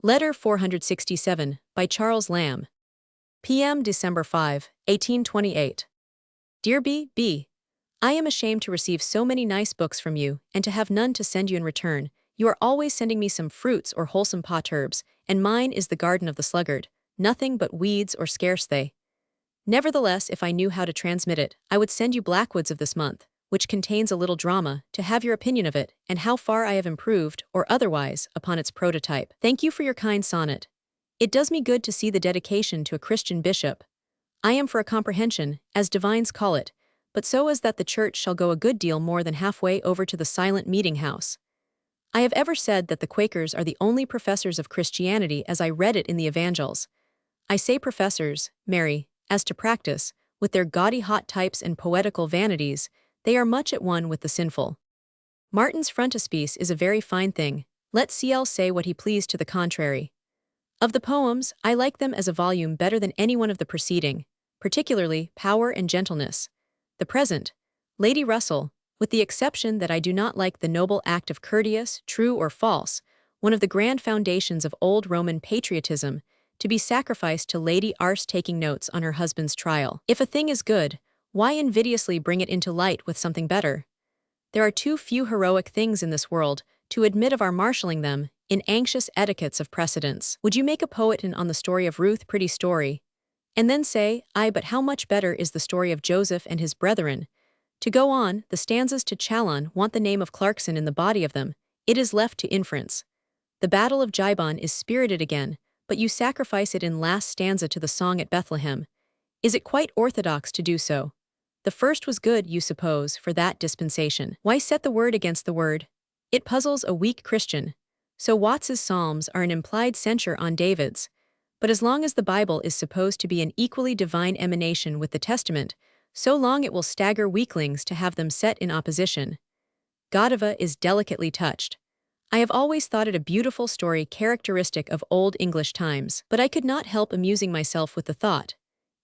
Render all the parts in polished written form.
Letter 467, by Charles Lamb. P.M. December 5, 1828. Dear B. I am ashamed to receive so many nice books from you, and to have none to send you in return. You are always sending me some fruits or wholesome potterbs, and mine is the garden of the sluggard, nothing but weeds or scarce they. Nevertheless, if I knew how to transmit it, I would send you Blackwoods of this month, which contains a little drama, to have your opinion of it, and how far I have improved, or otherwise, upon its prototype. Thank you for your kind sonnet. It does me good to see the dedication to a Christian bishop. I am for a comprehension, as divines call it, but so as that the church shall go a good deal more than halfway over to the silent meeting house. I have ever said that the Quakers are the only professors of Christianity as I read it in the Evangels. I say professors, Mary, as to practice, with their gaudy hot types and poetical vanities, they are much at one with the sinful. Martin's frontispiece is a very fine thing, let C.L. say what he pleased to the contrary. Of the poems, I like them as a volume better than any one of the preceding, particularly Power and Gentleness. The present, Lady Russell, with the exception that I do not like the noble act of courteous, true or false, one of the grand foundations of old Roman patriotism, to be sacrificed to Lady Arse taking notes on her husband's trial. If a thing is good, why invidiously bring it into light with something better? There are too few heroic things in this world to admit of our marshalling them in anxious etiquettes of precedence. Would you make a poet on the story of Ruth pretty story, and then say, but how much better is the story of Joseph and his brethren? To go on, the stanzas to Chalon want the name of Clarkson in the body of them, it is left to inference. The battle of Gibon is spirited again, but you sacrifice it in last stanza to the song at Bethlehem. Is it quite orthodox to do so? The first was good, you suppose, for that dispensation. Why set the word against the word? It puzzles a weak Christian. So Watts's Psalms are an implied censure on David's. But as long as the Bible is supposed to be an equally divine emanation with the Testament, so long it will stagger weaklings to have them set in opposition. Godiva is delicately touched. I have always thought it a beautiful story characteristic of old English times, but I could not help amusing myself with the thought.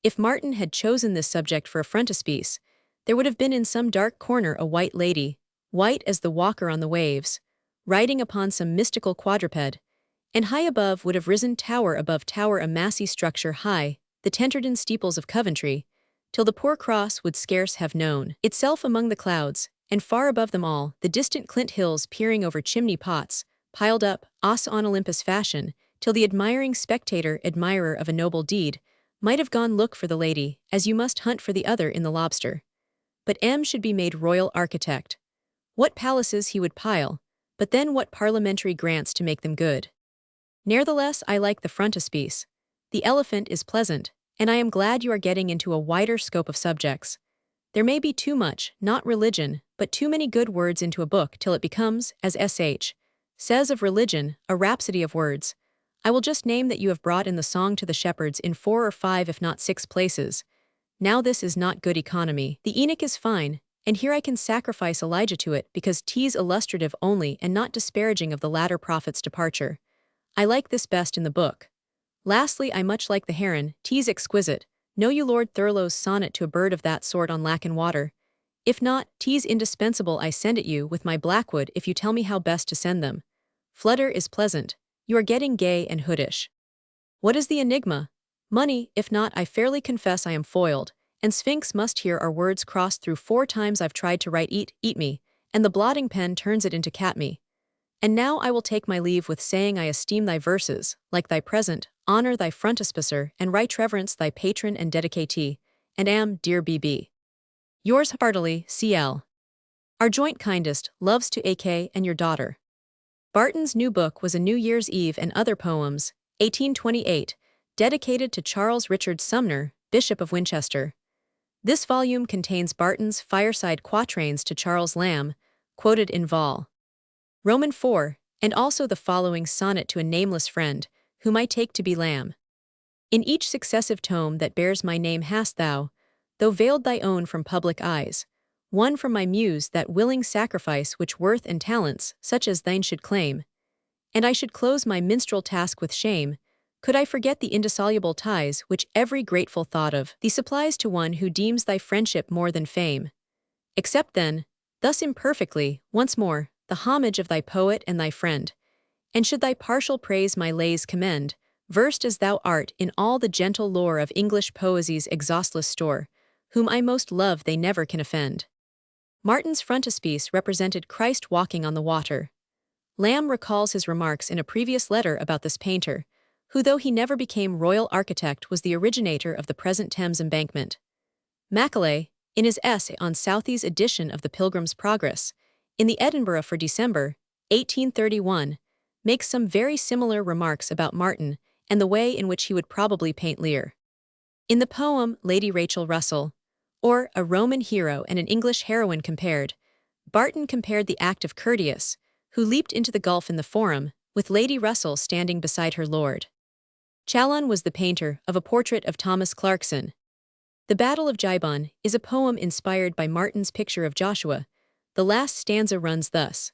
If Martin had chosen this subject for a frontispiece, there would have been in some dark corner a white lady, white as the walker on the waves, riding upon some mystical quadruped, and high above would have risen tower above tower a massy structure high, the Tenterden steeples of Coventry, till the poor cross would scarce have known itself among the clouds, and far above them all, the distant Clint hills peering over chimney pots, piled up, os on Olympus fashion, till the admiring spectator, admirer of a noble deed, might have gone look for the lady, as you must hunt for the other in the lobster. But M should be made royal architect. What palaces he would pile, but then what parliamentary grants to make them good. Nevertheless, I like the frontispiece. The elephant is pleasant, and I am glad you are getting into a wider scope of subjects. There may be too much, not religion, but too many good words into a book till it becomes, as S.H. says of religion, a rhapsody of words. I will just name that you have brought in the song to the shepherds in 4 or 5 if not 6 places. Now this is not good economy. The Enoch is fine, and here I can sacrifice Elijah to it because 'tis illustrative only and not disparaging of the latter prophet's departure. I like this best in the book. Lastly, I much like the heron, 'tis exquisite. Know you Lord Thurlow's sonnet to a bird of that sort on lack and water? If not, 'tis indispensable I send it you with my Blackwood if you tell me how best to send them. Flutter is pleasant. You are getting gay and hoodish. What is the enigma? Money, if not, I fairly confess I am foiled, and Sphinx must hear our words crossed through 4 times I've tried to write eat me, and the blotting pen turns it into cat me. And now I will take my leave with saying I esteem thy verses, like thy present, honor thy frontispicer, and right reverence thy patron and dedicatee, and am, dear B.B. Yours heartily, C.L. Our joint kindest, loves to A.K. and your daughter. Barton's new book was A New Year's Eve and Other Poems, 1828, dedicated to Charles Richard Sumner, Bishop of Winchester. This volume contains Barton's fireside quatrains to Charles Lamb, quoted in Vol. Roman 4, and also the following sonnet to a nameless friend, whom I take to be Lamb. In each successive tome that bears my name hast thou, though veiled thy own from public eyes, one from my muse that willing sacrifice which worth and talents such as thine should claim. And I should close my minstrel task with shame, could I forget the indissoluble ties which every grateful thought of thee supplies to one who deems thy friendship more than fame. Accept then, thus imperfectly, once more, the homage of thy poet and thy friend, And should thy partial praise my lays commend, versed as thou art in all the gentle lore of English poesy's exhaustless store, whom I most love they never can offend. Martin's frontispiece represented Christ walking on the water. Lamb recalls his remarks in a previous letter about this painter, who though he never became royal architect was the originator of the present Thames embankment. Macaulay, in his essay on Southey's edition of The Pilgrim's Progress, in the Edinburgh for December, 1831, makes some very similar remarks about Martin and the way in which he would probably paint Lear. In the poem Lady Rachel Russell, or A Roman Hero and an English Heroine Compared, Barton compared the act of Curtius, who leaped into the gulf in the Forum, with Lady Russell standing beside her lord. Chalon was the painter of a portrait of Thomas Clarkson. The Battle of Gibon is a poem inspired by Martin's picture of Joshua. The last stanza runs thus.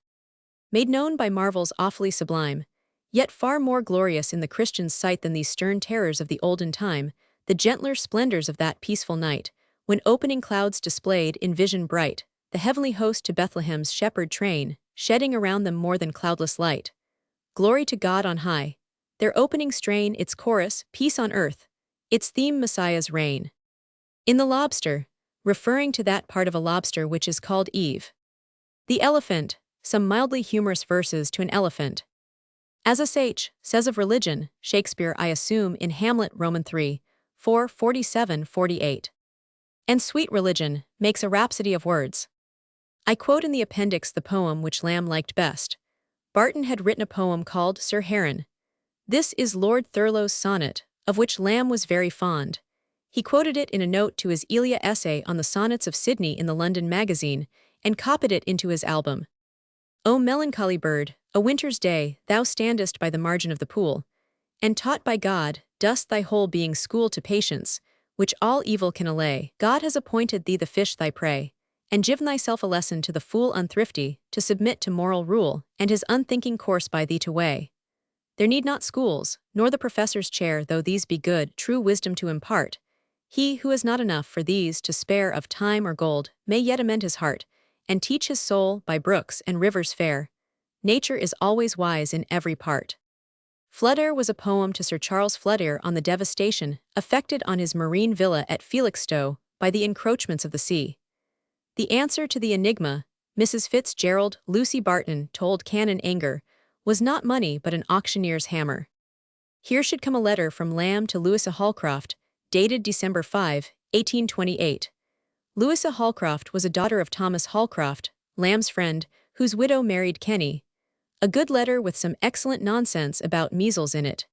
Made known by marvels awfully sublime, yet far more glorious in the Christian's sight than these stern terrors of the olden time, the gentler splendors of that peaceful night, when opening clouds displayed in vision bright, the heavenly host to Bethlehem's shepherd train, shedding around them more than cloudless light. Glory to God on high. Their opening strain, its chorus, peace on earth, its theme, Messiah's reign. In The Lobster, referring to that part of a lobster which is called Eve. The Elephant, some mildly humorous verses to an elephant. As S.H. says of religion, Shakespeare, I assume, in Hamlet, Roman 3, 4, 47, 48. And sweet religion makes a rhapsody of words. I quote in the appendix the poem which Lamb liked best. Barton had written a poem called Sir Heron. This is Lord Thurlow's sonnet, of which Lamb was very fond. He quoted it in a note to his Elia essay on the sonnets of Sidney in the London Magazine, and copied it into his album. O melancholy bird, a winter's day, thou standest by the margin of the pool, and taught by God, dost thy whole being school to patience, which all evil can allay. God has appointed thee the fish thy prey, and given thyself a lesson to the fool unthrifty, to submit to moral rule, and his unthinking course by thee to weigh. There need not schools, nor the professor's chair, though these be good, true wisdom to impart. He who has not enough for these to spare of time or gold, may yet amend his heart, and teach his soul by brooks and rivers fair. Nature is always wise in every part. Floodair was a poem to Sir Charles Floodair on the devastation effected on his marine villa at Felixstowe by the encroachments of the sea. The answer to the enigma, Mrs. Fitzgerald Lucy Barton told Canon Anger, was not money but an auctioneer's hammer. Here should come a letter from Lamb to Louisa Holcroft, dated December 5, 1828. Louisa Holcroft was a daughter of Thomas Holcroft, Lamb's friend, whose widow married Kenny. A good letter with some excellent nonsense about measles in it.